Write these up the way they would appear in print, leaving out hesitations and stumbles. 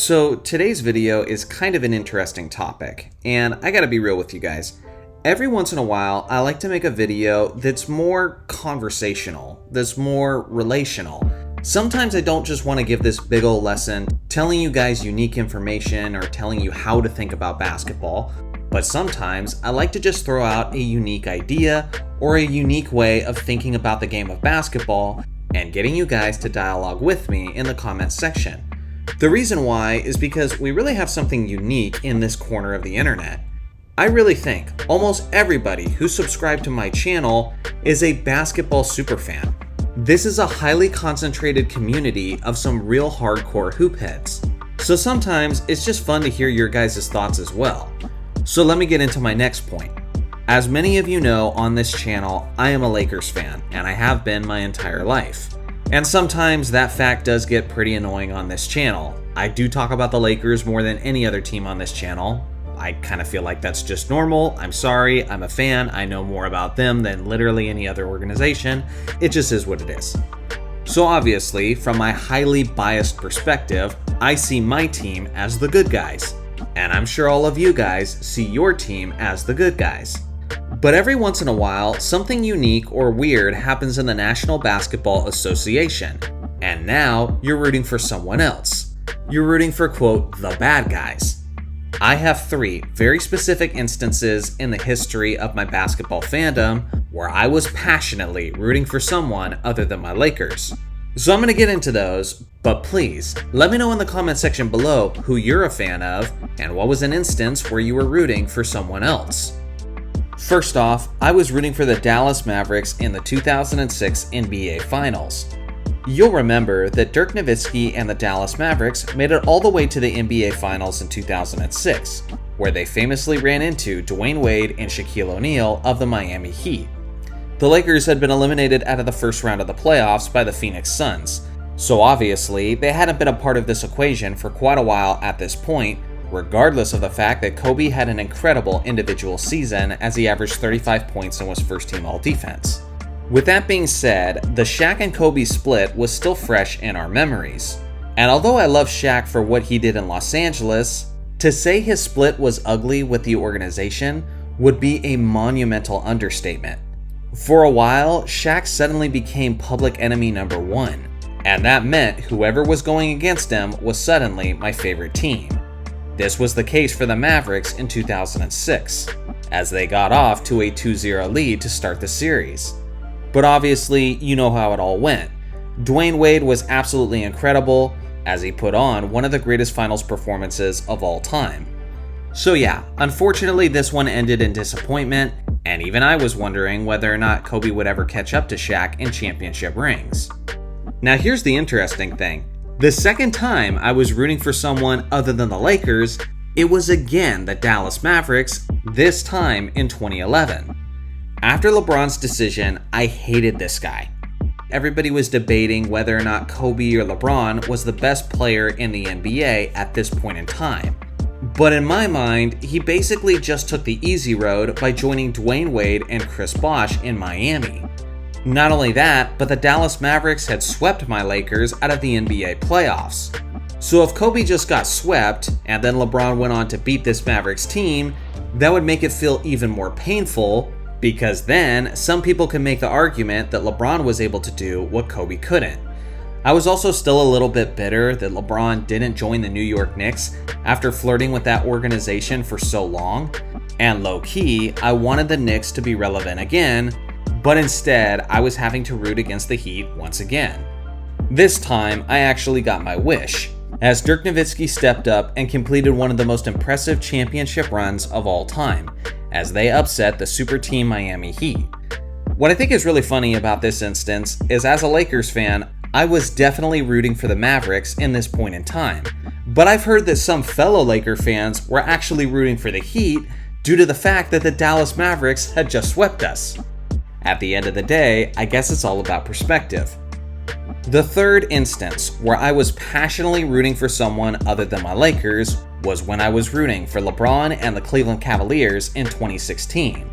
So today's video is kind of an interesting topic, and I gotta be real with you guys. Every once in a while, I like to make a video that's more conversational, that's more relational. Sometimes I don't just want to give this big ol' lesson telling you guys unique information or telling you how to think about basketball, but sometimes I like to just throw out a unique idea or a unique way of thinking about the game of basketball and getting you guys to dialogue with me in the comments section. The reason why is because we really have something unique in this corner of the internet. I really think almost everybody who subscribed to my channel is a basketball superfan. This is a highly concentrated community of some real hardcore hoop heads. So sometimes it's just fun to hear your guys' thoughts as well. So let me get into my next point. As many of you know on this channel, I am a Lakers fan, and I have been my entire life. And sometimes that fact does get pretty annoying on this channel. I do talk about the Lakers more than any other team on this channel. I kind of feel like that's just normal. I'm sorry, I'm a fan. I know more about them than literally any other organization. It just is what it is. So obviously, from my highly biased perspective, I see my team as the good guys. And I'm sure all of you guys see your team as the good guys. But every once in a while, something unique or weird happens in the National Basketball Association. And now you're rooting for someone else. You're rooting for, quote, the bad guys. I have 3 very specific instances in the history of my basketball fandom where I was passionately rooting for someone other than my Lakers. So I'm going to get into those, but please let me know in the comment section below who you're a fan of and what was an instance where you were rooting for someone else. First off, I was rooting for the Dallas Mavericks in the 2006 NBA Finals. You'll remember that Dirk Nowitzki and the Dallas Mavericks made it all the way to the NBA Finals in 2006, where they famously ran into Dwayne Wade and Shaquille O'Neal of the Miami Heat. The Lakers had been eliminated out of the first round of the playoffs by the Phoenix Suns, so obviously they hadn't been a part of this equation for quite a while at this point, regardless of the fact that Kobe had an incredible individual season as he averaged 35 points and was first-team All-Defense. With that being said, the Shaq and Kobe split was still fresh in our memories. And although I love Shaq for what he did in Los Angeles, to say his split was ugly with the organization would be a monumental understatement. For a while, Shaq suddenly became public enemy number 1, and that meant whoever was going against him was suddenly my favorite team. This was the case for the Mavericks in 2006, as they got off to a 2-0 lead to start the series. But obviously, you know how it all went. Dwayne Wade was absolutely incredible, as he put on one of the greatest finals performances of all time. So yeah, unfortunately this one ended in disappointment, and even I was wondering whether or not Kobe would ever catch up to Shaq in championship rings. Now here's the interesting thing. The second time I was rooting for someone other than the Lakers, it was again the Dallas Mavericks, this time in 2011. After LeBron's decision, I hated this guy. Everybody was debating whether or not Kobe or LeBron was the best player in the NBA at this point in time. But in my mind, he basically just took the easy road by joining Dwayne Wade and Chris Bosh in Miami. Not only that, but the Dallas Mavericks had swept my Lakers out of the NBA playoffs. So if Kobe just got swept, and then LeBron went on to beat this Mavericks team, that would make it feel even more painful, because then some people can make the argument that LeBron was able to do what Kobe couldn't. I was also still a little bit bitter that LeBron didn't join the New York Knicks after flirting with that organization for so long, and low-key, I wanted the Knicks to be relevant again, but instead, I was having to root against the Heat once again. This time, I actually got my wish, as Dirk Nowitzki stepped up and completed one of the most impressive championship runs of all time, as they upset the super team Miami Heat. What I think is really funny about this instance is, as a Lakers fan, I was definitely rooting for the Mavericks in this point in time, but I've heard that some fellow Laker fans were actually rooting for the Heat due to the fact that the Dallas Mavericks had just swept us. At the end of the day, I guess it's all about perspective. The third instance where I was passionately rooting for someone other than my Lakers was when I was rooting for LeBron and the Cleveland Cavaliers in 2016.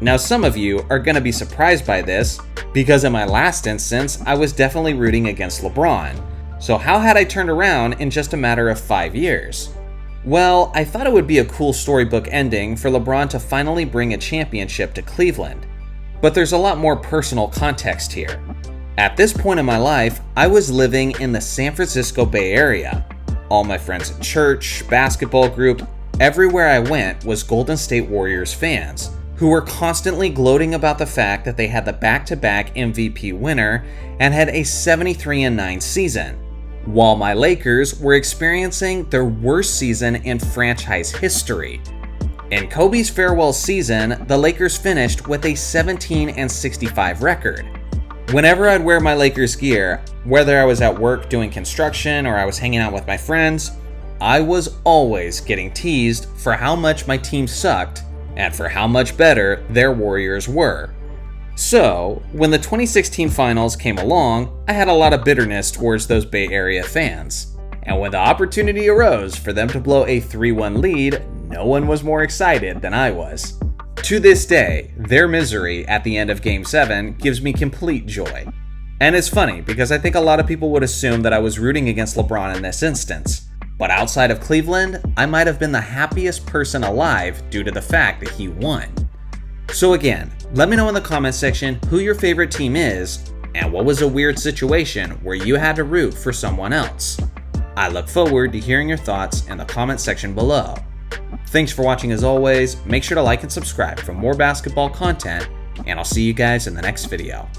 Now some of you are going to be surprised by this, because in my last instance I was definitely rooting against LeBron, So how had I turned around in just a matter of 5 years? Well, I thought it would be a cool storybook ending for LeBron to finally bring a championship to Cleveland. But there's a lot more personal context here. At this point in my life, I was living in the San Francisco Bay Area. All my friends at church, basketball group, everywhere I went was Golden State Warriors fans, who were constantly gloating about the fact that they had the back-to-back MVP winner and had a 73-9 season, while my Lakers were experiencing their worst season in franchise history. In Kobe's farewell season, the Lakers finished with a 17-65 record. Whenever I'd wear my Lakers gear, whether I was at work doing construction or I was hanging out with my friends, I was always getting teased for how much my team sucked and for how much better their Warriors were. So, when the 2016 finals came along, I had a lot of bitterness towards those Bay Area fans. And when the opportunity arose for them to blow a 3-1 lead, no one was more excited than I was. To this day, their misery at the end of Game 7 gives me complete joy. And it's funny because I think a lot of people would assume that I was rooting against LeBron in this instance. But outside of Cleveland, I might have been the happiest person alive due to the fact that he won. So again, let me know in the comments section who your favorite team is and what was a weird situation where you had to root for someone else. I look forward to hearing your thoughts in the comment section below. Thanks for watching as always, make sure to like and subscribe for more basketball content, and I'll see you guys in the next video.